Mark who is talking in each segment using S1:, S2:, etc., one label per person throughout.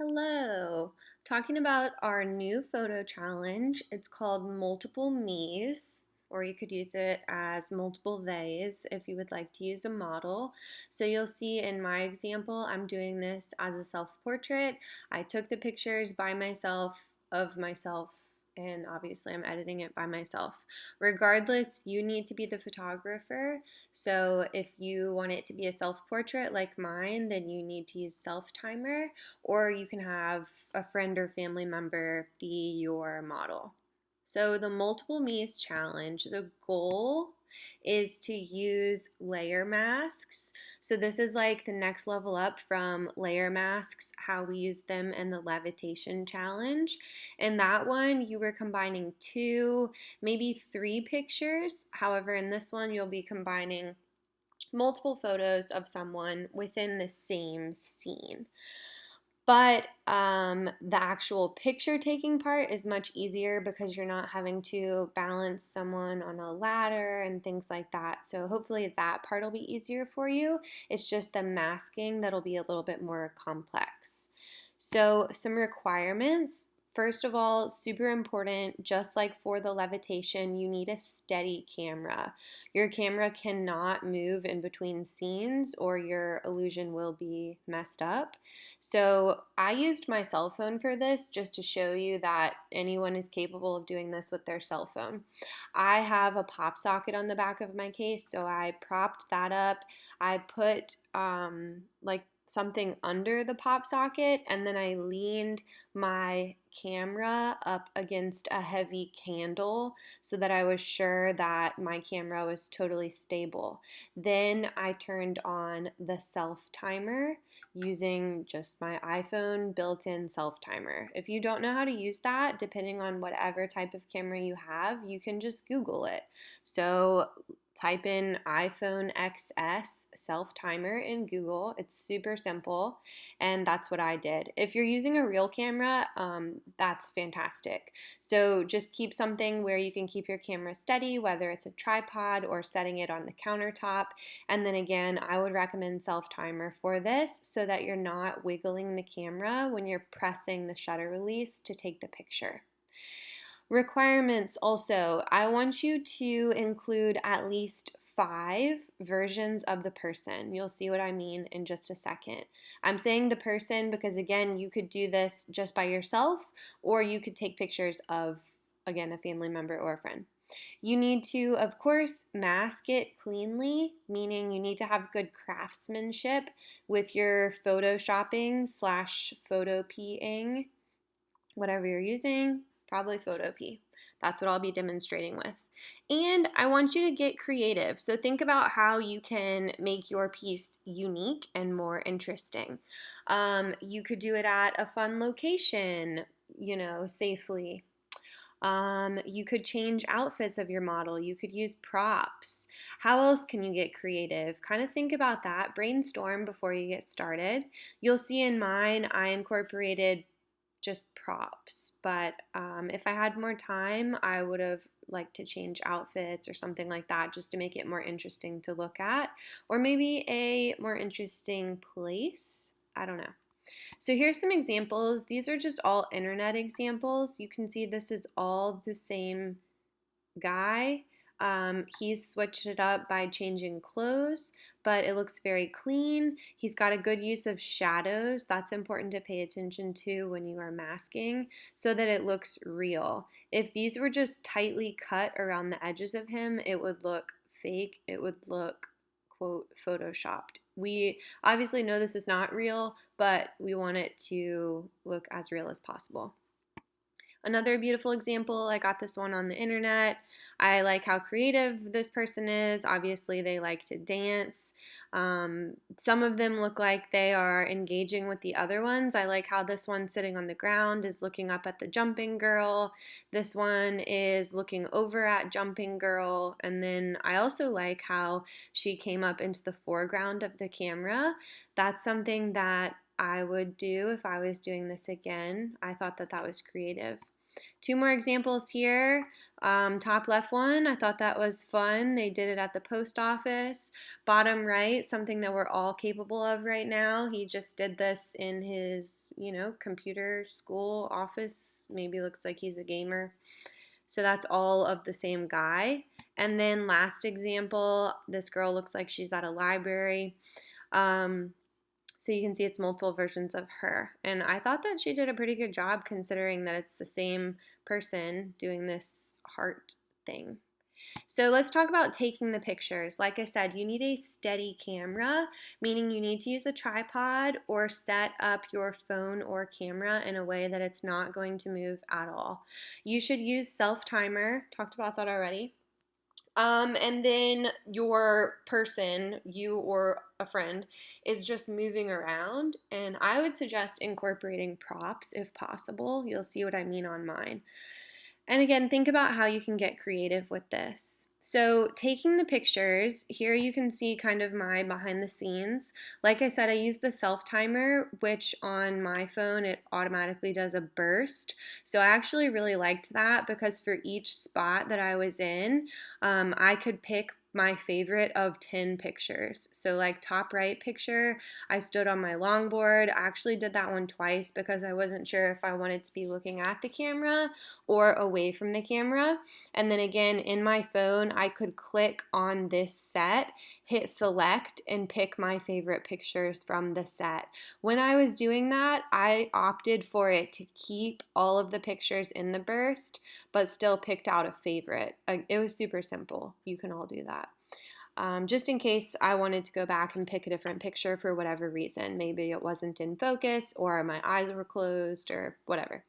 S1: Hello. Talking about our new photo challenge. It's called Multiple Me's, or you could use it as multiple theys if you would like to use a model. So you'll see in my example, I'm doing this as a self-portrait. I took the pictures by myself of myself, and obviously I'm editing it by myself. Regardless, you need to be the photographer. So if you want it to be a self-portrait like mine, then you need to use self-timer, or you can have a friend or family member be your model. So, the multiple me's challenge, the goal is to use layer masks. So, this is like the next level up from layer masks, how we use them in the levitation challenge. In that one, you were combining two, maybe three pictures. However, in this one, you'll be combining multiple photos of someone within the same scene. But the actual picture taking part is much easier because you're not having to balance someone on a ladder and things like that. So hopefully that part will be easier for you. It's just the masking that'll be a little bit more complex. So, some requirements. First of all, super important, just like for the levitation, you need a steady camera. Your camera cannot move in between scenes or your illusion will be messed up. So I used my cell phone for this just to show you that anyone is capable of doing this with their cell phone. I have a pop socket on the back of my case, so I propped that up. I put like something under the pop socket, and then I leaned my camera up against a heavy candle so that I was sure that my camera was totally stable. Then I turned on the self timer using just my iPhone built-in self timer. If you don't know how to use that, depending on whatever type of camera you have, you can just Google it. So type in iPhone XS self timer in Google. It's super simple, and that's what I did. If you're using a real camera, that's fantastic. So just keep something where you can keep your camera steady, whether it's a tripod or setting it on the countertop. And then again, I would recommend self timer for this so that you're not wiggling the camera when you're pressing the shutter release to take the picture. Requirements also, I want you to include at least 5 versions of the person. You'll see what I mean in just a second. I'm saying the person because, again, you could do this just by yourself, or you could take pictures of, again, a family member or a friend. You need to, of course, mask it cleanly, meaning you need to have good craftsmanship with your photoshopping slash photopeaing, whatever you're using, probably Photopea. That's what I'll be demonstrating with. And I want you to get creative. So think about how you can make your piece unique and more interesting. You could do it at a fun location, safely. You could change outfits of your model. You could use props. How else can you get creative? Kind of think about that. Brainstorm before you get started. You'll see in mine, I incorporated just props. But if I had more time, I would have liked to change outfits or something like that just to make it more interesting to look at. Or maybe a more interesting place. I don't know. So here's some examples. These are just all internet examples. You can see this is all the same guy. He's switched it up by changing clothes, but it looks very clean. He's got a good use of shadows. That's important to pay attention to when you are masking so that it looks real. If these were just tightly cut around the edges of him, it would look fake. It would look, quote, photoshopped. We obviously know this is not real, but we want it to look as real as possible. Another beautiful example, I got this one on the internet. I like how creative this person is. Obviously, they like to dance. Some of them look like they are engaging with the other ones. I like how this one sitting on the ground is looking up at the jumping girl. This one is looking over at jumping girl. And then I also like how she came up into the foreground of the camera. That's something that I would do if I was doing this again. I thought that that was creative. Two more examples here. Top left one, I thought that was fun. They did it at the post office. Bottom right, something that we're all capable of right now. He just did this in his, computer school office. Maybe looks like he's a gamer. So that's all of the same guy. And then last example, this girl looks like she's at a library. So you can see it's multiple versions of her. And I thought that she did a pretty good job considering that it's the same person doing this heart thing. So let's talk about taking the pictures. Like I said, you need a steady camera, meaning you need to use a tripod or set up your phone or camera in a way that it's not going to move at all. You should use self-timer. Talked about that already. And then your person, you or a friend, is just moving around. And I would suggest incorporating props if possible. You'll see what I mean on mine. And again, think about how you can get creative with this. So taking the pictures, here you can see kind of my behind the scenes. Like I said, I use the self timer, which on my phone, it automatically does a burst. So I actually really liked that because for each spot that I was in, I could pick my favorite of 10 pictures. So like top right picture, I stood on my longboard. I actually did that one twice because I wasn't sure if I wanted to be looking at the camera or away from the camera. And then again, in my phone, I could click on this set, hit select, and pick my favorite pictures from the set. When I was doing that, I opted for it to keep all of the pictures in the burst, but still picked out a favorite. It was super simple. You can all do that. Just in case I wanted to go back and pick a different picture for whatever reason. Maybe it wasn't in focus or my eyes were closed or whatever.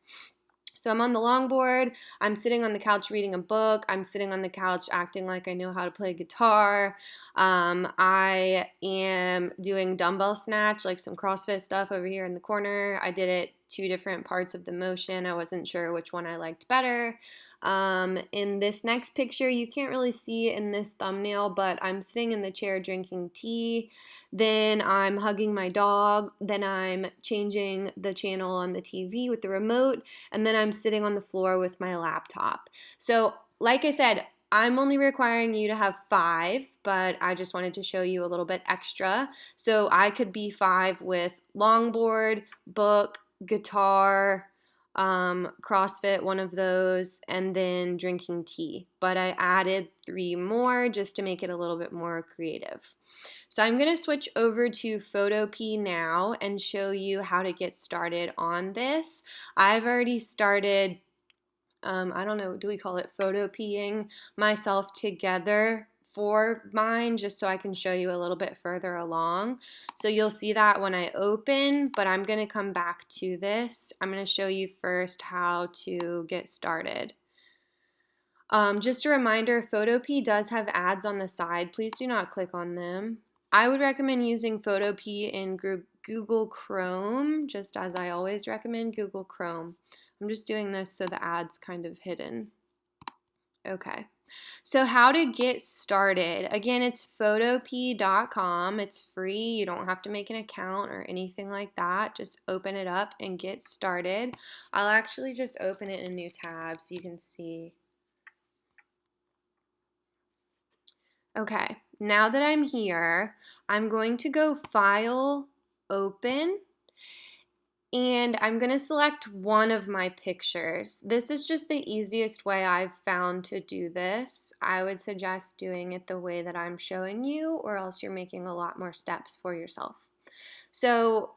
S1: So I'm on the longboard, I'm sitting on the couch reading a book, I'm sitting on the couch acting like I know how to play guitar, I am doing dumbbell snatch, like some CrossFit stuff over here in the corner. I did it 2 different parts of the motion. I wasn't sure which one I liked better. In this next picture, you can't really see in this thumbnail, but I'm sitting in the chair drinking tea. Then I'm hugging my dog. Then I'm changing the channel on the TV with the remote. And then I'm sitting on the floor with my laptop. So, like I said, I'm only requiring you to have 5, but I just wanted to show you a little bit extra. So I could be 5 with longboard, book, guitar, CrossFit, one of those, and then drinking tea. But I added 3 more just to make it a little bit more creative. So I'm going to switch over to Photopea now and show you how to get started on this. I've already started, I don't know, do we call it photopeaing myself together for mine just so I can show you a little bit further along. So you'll see that when I open, but I'm going to come back to this. I'm going to show you first how to get started. Just a reminder, Photopea does have ads on the side. Please do not click on them. I would recommend using Photopea in Google Chrome, just as I always recommend Google Chrome. I'm just doing this so the ad's kind of hidden. Okay. So how to get started. Again, it's photopea.com. It's free. You don't have to make an account or anything like that. Just open it up and get started. I'll actually just open it in a new tab so you can see. Okay, now that I'm here, I'm going to go File, Open, and I'm going to select one of my pictures. This is just the easiest way I've found to do this. I would suggest doing it the way that I'm showing you, or else you're making a lot more steps for yourself. So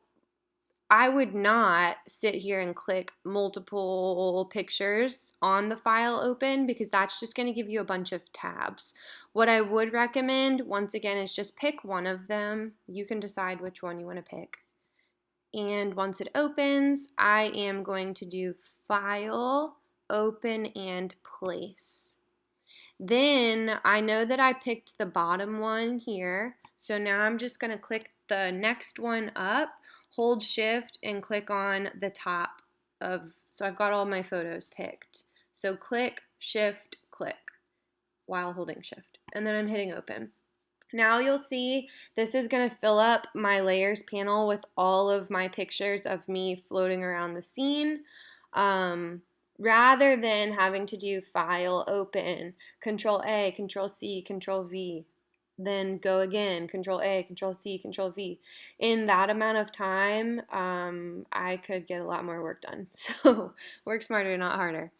S1: I would not sit here and click multiple pictures on the file open because that's just going to give you a bunch of tabs. What I would recommend, once again, is just pick one of them. You can decide which one you want to pick. And once it opens, I am going to do File, Open, and Place. Then I know that I picked the bottom one here, so now I'm just going to click the next one up, hold Shift, and click on the top of, so I've got all my photos picked. So click, Shift, click while holding Shift, and then I'm hitting Open. Now you'll see this is going to fill up my layers panel with all of my pictures of me floating around the scene. rather than having to do File, Open, Control A, Control C, Control V, then go again, Control A, Control C, Control V. In that amount of time, I could get a lot more work done. So work smarter, not harder.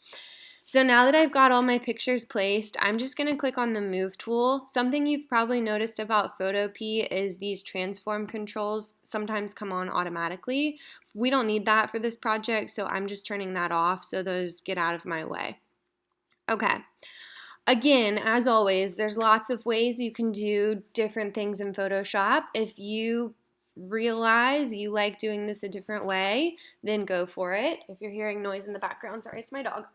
S1: So now that I've got all my pictures placed, I'm just going to click on the Move tool. Something you've probably noticed about Photopea is these transform controls sometimes come on automatically. We don't need that for this project, so I'm just turning that off so those get out of my way. Okay. Again, as always, there's lots of ways you can do different things in Photoshop. If you realize you like doing this a different way, then go for it. If you're hearing noise in the background, sorry, it's my dog.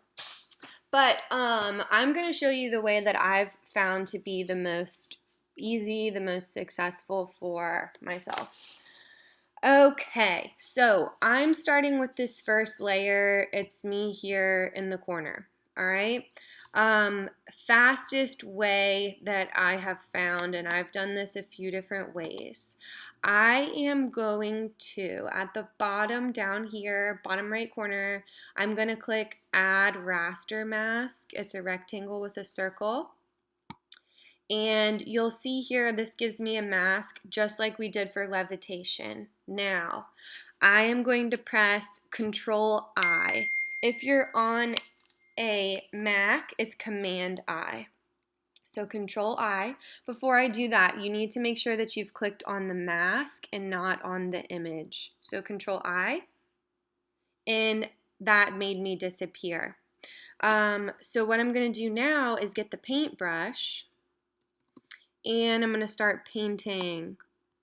S1: But I'm going to show you the way that I've found to be the most easy, the most successful for myself. Okay, so I'm starting with this first layer. It's me here in the corner, all right? Fastest way that I have found, and I've done this a few different ways, I am going to, at the bottom down here, bottom right corner, I'm going to click Add Raster Mask. It's a rectangle with a circle. And you'll see here, this gives me a mask just like we did for levitation. Now, I am going to press Control I. If you're on a Mac, it's Command I. So Control I. Before I do that, you need to make sure that you've clicked on the mask and not on the image. So Control I, and that made me disappear. So what I'm going to do now is get the paintbrush, and I'm going to start painting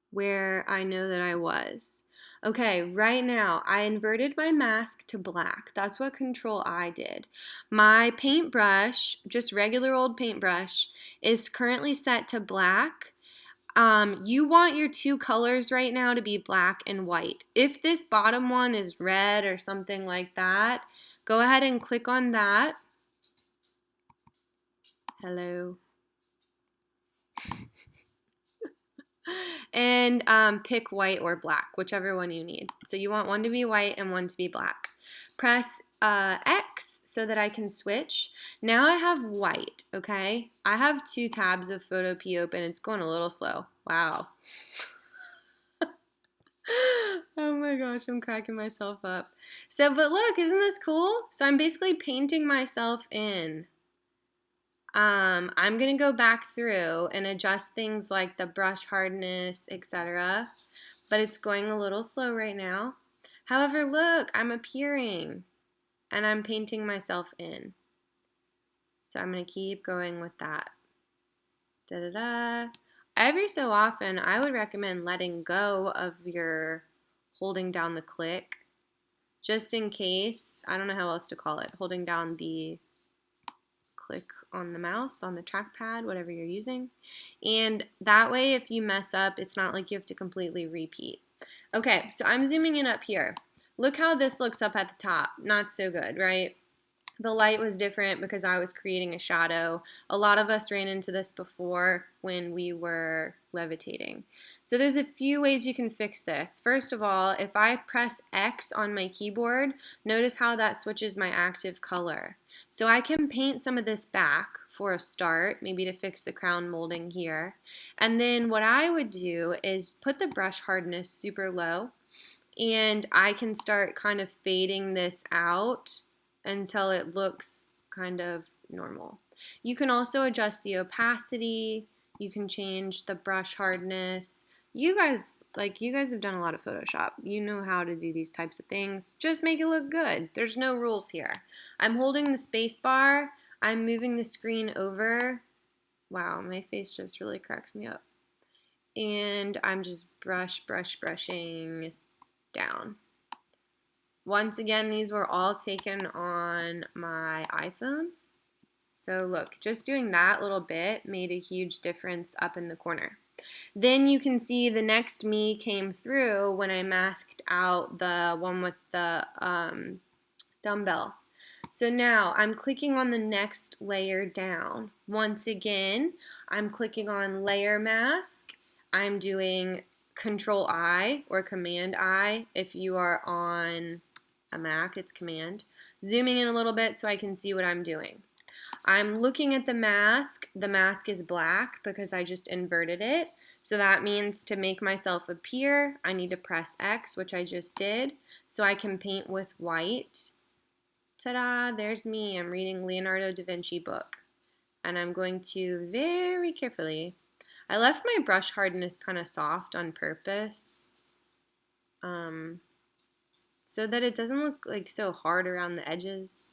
S1: where I know that I was. Okay, right now I inverted my mask to black. That's what Control I did. My paintbrush, just regular old paintbrush, is currently set to black. You want your two colors right now to be black and white. If this bottom one is red or something like that, go ahead and click on that. Hello. And pick white or black, whichever one you need. So you want one to be white and one to be black. Press X so that I can switch. Now I have white, okay? I have 2 tabs of Photopea open. It's going a little slow. Wow. Oh my gosh, I'm cracking myself up. So, but look, isn't this cool? So I'm basically painting myself in. I'm going to go back through and adjust things like the brush hardness, etc. But it's going a little slow right now. However, look, I'm appearing and I'm painting myself in. So I'm going to keep going with that. Da-da-da. Every so often, I would recommend letting go of your holding down the click, just in case. I don't know how else to call it. Holding down the click on the mouse, on the trackpad, whatever you're using. And that way, if you mess up, it's not like you have to completely repeat. Okay, so I'm zooming in up here. Look how this looks up at the top. Not so good, right? The light was different because I was creating a shadow. A lot of us ran into this before when we were levitating. So there's a few ways you can fix this. First of all, if I press X on my keyboard, notice how that switches my active color. So I can paint some of this back for a start, maybe to fix the crown molding here. And then what I would do is put the brush hardness super low, and I can start kind of fading this out until it looks kind of normal. You can also adjust the opacity. You can change the brush hardness. You guys have done a lot of Photoshop. You know how to do these types of things. Just make it look good. There's no rules here. I'm holding the space bar. I'm moving the screen over. Wow, my face just really cracks me up. And I'm just brushing down. Once again, these were all taken on my iPhone. So look, just doing that little bit made a huge difference up in the corner. Then you can see the next me came through when I masked out the one with the dumbbell. So now I'm clicking on the next layer down. Once again, I'm clicking on Layer Mask. I'm doing Control I or Command I if you are on a Mac, it's Command. Zooming in a little bit so I can see what I'm doing. I'm looking at the mask. The mask is black because I just inverted it. So that means to make myself appear, I need to press X, which I just did, so I can paint with white. Ta-da, there's me. I'm reading Leonardo da Vinci book. And I'm going to very carefully, I left my brush hardness kind of soft on purpose, so that it doesn't look like so hard around the edges.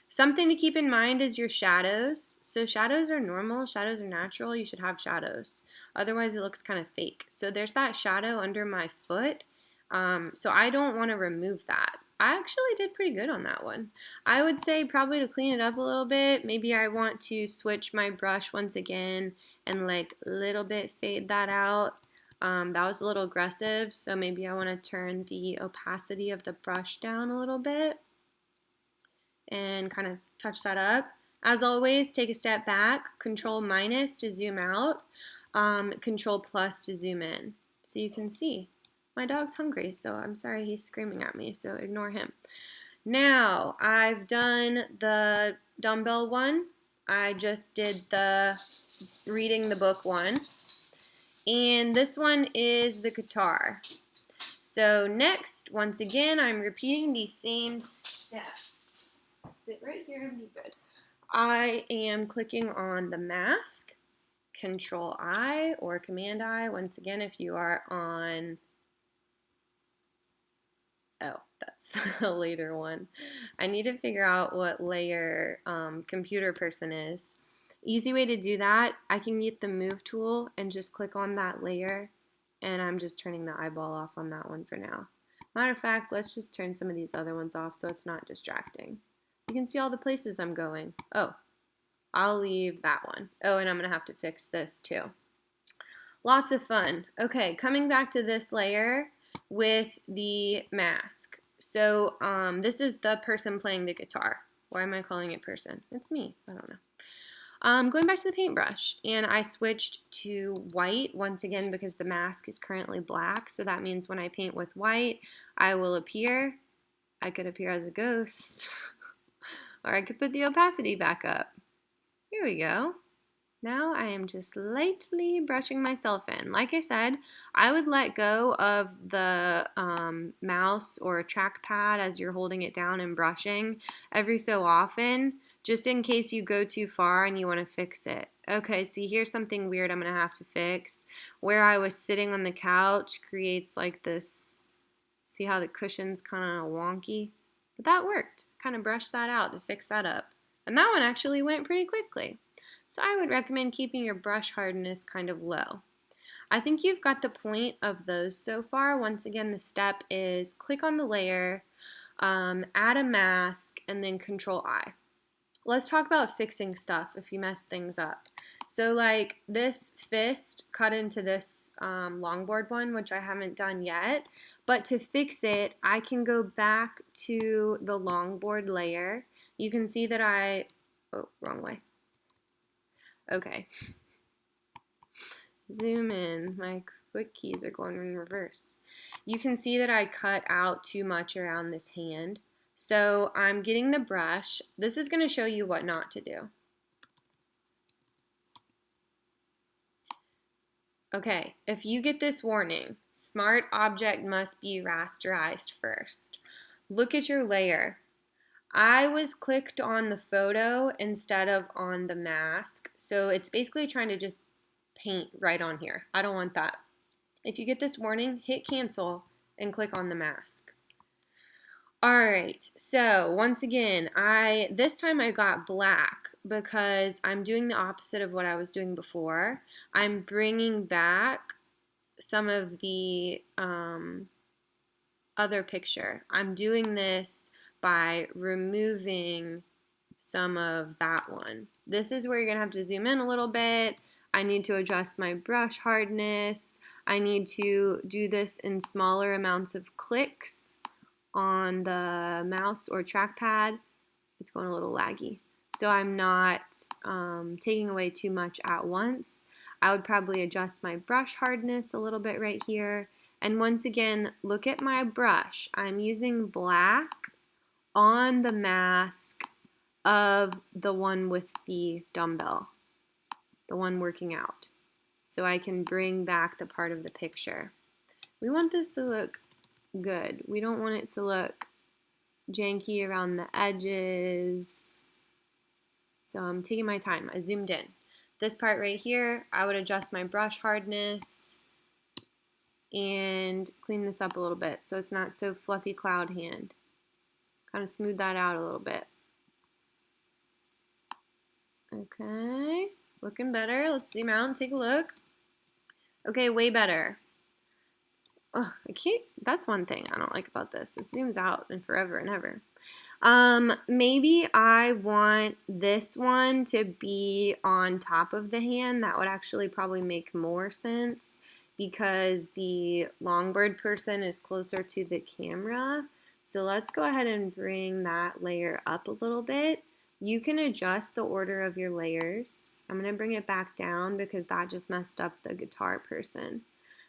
S1: Something to keep in mind is your shadows. So shadows are normal, shadows are natural, you should have shadows. Otherwise it looks kind of fake. So there's that shadow under my foot. So I don't want to remove that. I actually did pretty good on that one. I would say probably to clean it up a little bit, maybe I want to switch my brush once again and like a little bit fade that out. That was a little aggressive, so maybe I want to turn the opacity of the brush down a little bit and kind of touch that up. As always, take a step back, Control minus to zoom out, Control plus to zoom in, so you can see. My dog's hungry, so I'm sorry he's screaming at me, so ignore him. Now, I've done the dumbbell one. I just did the reading the book one. And this one is the guitar. So next, once again, I'm repeating these same steps. Sit right here and be good. I am clicking on the mask, Control I or Command I. Once again, if you are on, oh, that's the later one. I need to figure out what layer computer person is. Easy way to do that, I can get the move tool and just click on that layer, and I'm just turning the eyeball off on that one for now. Matter of fact, let's just turn some of these other ones off so it's not distracting. You can see all the places I'm going. Oh, I'll leave that one. Oh, and I'm gonna have to fix this too. Lots of fun. Okay, coming back to this layer with the mask. So this is the person playing the guitar. Why am I calling it person? It's me. I don't know. Going back to the paintbrush, and I switched to white once again because the mask is currently black, so that means when I paint with white, I will appear. I could appear as a ghost, or I could put the opacity back up. Here we go. Now I am just lightly brushing myself in. Like I said, I would let go of the mouse or trackpad as you're holding it down and brushing every so often, just in case you go too far and you want to fix it. Okay, see, here's something weird I'm going to have to fix. Where I was sitting on the couch creates like this, see how the cushion's kind of wonky? But that worked. Kind of brushed that out to fix that up. And that one actually went pretty quickly. So I would recommend keeping your brush hardness kind of low. I think you've got the point of those so far. Once again, the step is click on the layer, add a mask, and then Control I. Let's talk about fixing stuff if you mess things up. So like this fist cut into this longboard one, which I haven't done yet. But to fix it, I can go back to the longboard layer. You can see that oh, wrong way. Okay. Zoom in. My quick keys are going in reverse. You can see that I cut out too much around this hand. So I'm getting the brush. This is going to show you what not to do. Okay, if you get this warning, smart object must be rasterized first. Look at your layer. I was clicked on the photo instead of on the mask, so it's basically trying to just paint right on here. I don't want that. If you get this warning, hit cancel and click on the mask. Alright, so once again, this time I got black because I'm doing the opposite of what I was doing before. I'm bringing back some of the other picture. I'm doing this by removing some of that one. This is where you're going to have to zoom in a little bit. I need to adjust my brush hardness. I need to do this in smaller amounts of clicks on the mouse or trackpad. It's going a little laggy. So I'm not taking away too much at once. I would probably adjust my brush hardness a little bit right here. And once again, look at my brush. I'm using black on the mask of the one with the dumbbell, the one working out. So I can bring back the part of the picture. We want this to look good. We don't want it to look janky around the edges. So I'm taking my time. I zoomed in. This part right here, I would adjust my brush hardness and clean this up a little bit so it's not so fluffy cloud hand. Kind of smooth that out a little bit. Okay, looking better. Let's zoom out and take a look. Okay, way better. Oh, I can't, that's one thing I don't like about this. It zooms out and forever and ever. Maybe I want this one to be on top of the hand. That would actually probably make more sense because the longboard person is closer to the camera. So let's go ahead and bring that layer up a little bit. You can adjust the order of your layers. I'm going to bring it back down because that just messed up the guitar person.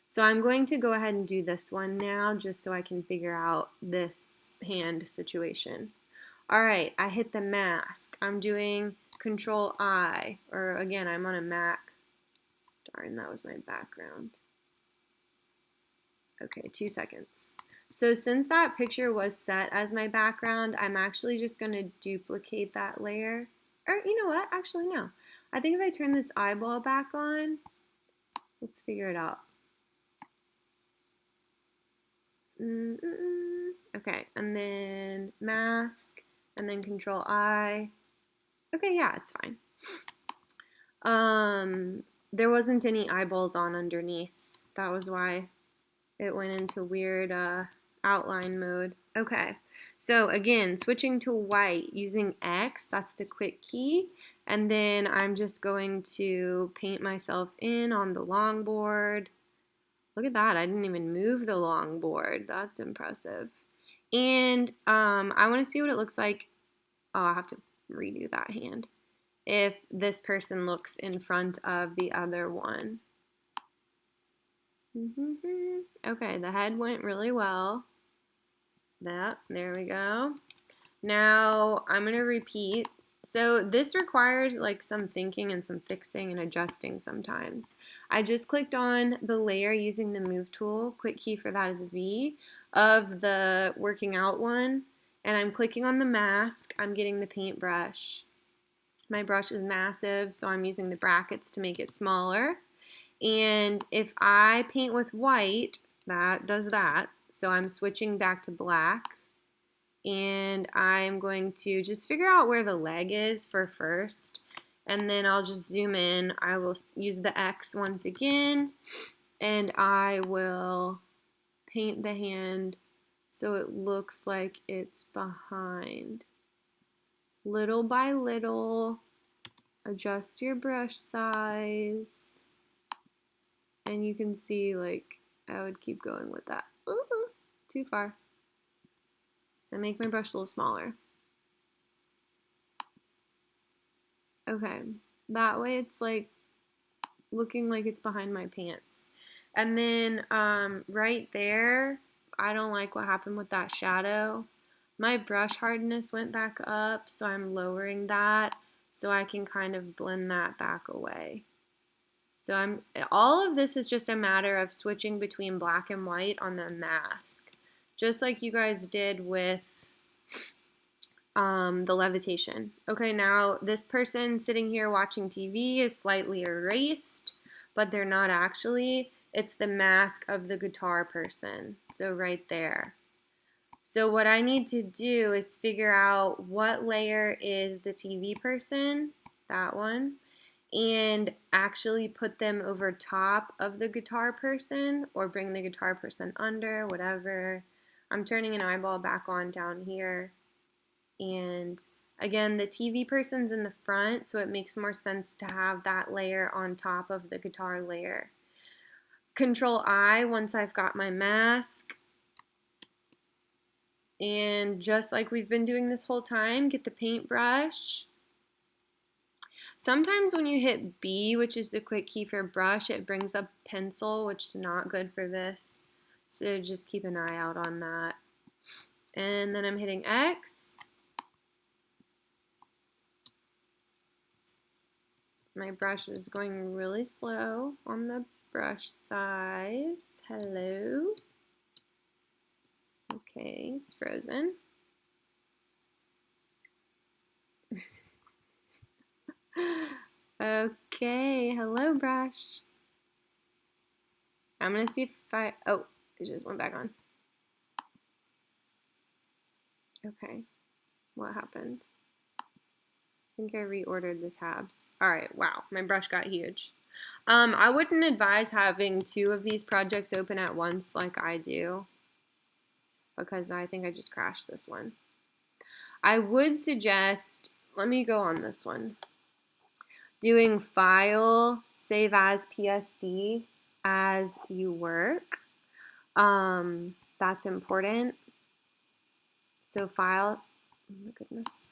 S1: So I'm going to go ahead and do this one now just so I can figure out this hand situation. All right, I hit the mask. I'm doing Control I, or again, I'm on a Mac. Darn, that was my background. Okay, 2 seconds. So since that picture was set as my background, I'm actually just going to duplicate that layer. Or you know what? Actually, no. I think if I turn this eyeball back on, let's figure it out. Okay, and then mask, and then Control I. Okay, yeah, it's fine. There wasn't any eyeballs on underneath. That was why it went into weird outline mode. Okay, so again, switching to white using X, that's the quick key, and then I'm just going to paint myself in on the longboard. Look at that, I didn't even move the longboard. That's impressive. And I want to see what it looks like. Oh, I'll have to redo that hand. If this person looks in front of the other one. Okay, the head went really well. There we go. Now I'm going to repeat. So this requires like some thinking and some fixing and adjusting sometimes. I just clicked on the layer using the move tool. Quick key for that is V of the working out one. And I'm clicking on the mask. I'm getting the paintbrush. My brush is massive, so I'm using the brackets to make it smaller. And if I paint with white, that does that. So I'm switching back to black. And I'm going to just figure out where the leg is for first. And then I'll just zoom in. I will use the X once again. And I will paint the hand so it looks like it's behind. Little by little, adjust your brush size. And you can see, like, I would keep going with that. Ooh, too far. So make my brush a little smaller. Okay, that way it's like looking like it's behind my pants. And then right there, I don't like what happened with that shadow. My brush hardness went back up, so I'm lowering that so I can kind of blend that back away. So all of this is just a matter of switching between black and white on the mask. Just like you guys did with the levitation. Okay, now this person sitting here watching TV is slightly erased, but they're not actually. It's the mask of the guitar person. So right there. So what I need to do is figure out what layer is the TV person, that one, and actually put them over top of the guitar person or bring the guitar person under, whatever. I'm turning an eyeball back on down here. And again, the TV person's in the front, so it makes more sense to have that layer on top of the guitar layer. Control I once I've got my mask. And just like we've been doing this whole time, get the paintbrush. Sometimes when you hit B, which is the quick key for brush, it brings up pencil, which is not good for this. So just keep an eye out on that. And then I'm hitting X. My brush is going really slow on the brush size. Hello. Okay, it's frozen. Okay, hello brush. I'm gonna see if oh, it just went back on. Okay, what happened? I think I reordered the tabs. All right, wow, my brush got huge. I wouldn't advise having 2 of these projects open at once like I do, because I think I just crashed this one. I would suggest, let me go on this one, doing File, Save as PSD as you work. That's important. So File, oh my goodness.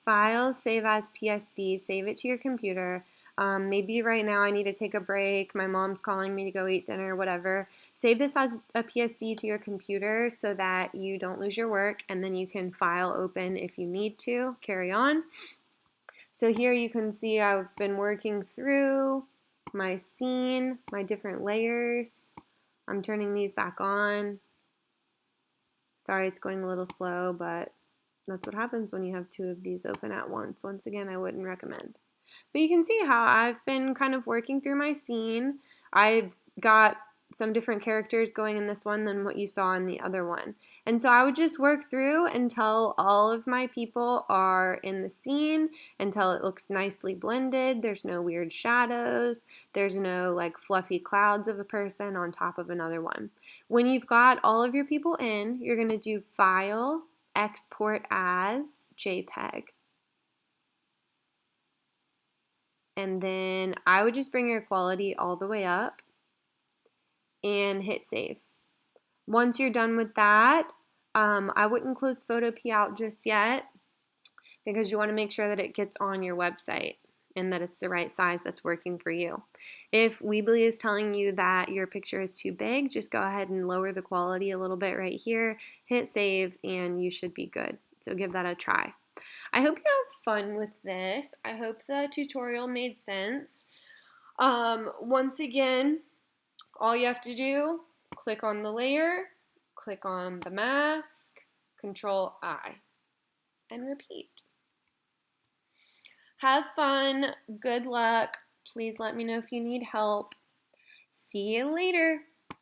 S1: File, Save as PSD, save it to your computer. Maybe right now I need to take a break. My mom's calling me to go eat dinner, whatever. Save this as a PSD to your computer so that you don't lose your work, and then you can file open if you need to. Carry on. So here you can see I've been working through my scene, my different layers. I'm turning these back on. Sorry, it's going a little slow, but that's what happens when you have 2 of these open at once. Once again, I wouldn't recommend. But you can see how I've been kind of working through my scene. I've got some different characters going in this one than what you saw in the other one. And so I would just work through until all of my people are in the scene, until it looks nicely blended. There's no weird shadows. There's no like fluffy clouds of a person on top of another one. When you've got all of your people in, you're going to do File, Export as JPEG. And then I would just bring your quality all the way up and hit save. Once you're done with that, I wouldn't close Photopea out just yet because you want to make sure that it gets on your website and that it's the right size that's working for you. If Weebly is telling you that your picture is too big, just go ahead and lower the quality a little bit right here, hit save, and you should be good. So give that a try. I hope you have fun with this. I hope the tutorial made sense. Once again, all you have to do, click on the layer, click on the mask, Control I, and repeat. Have fun. Good luck. Please let me know if you need help. See you later.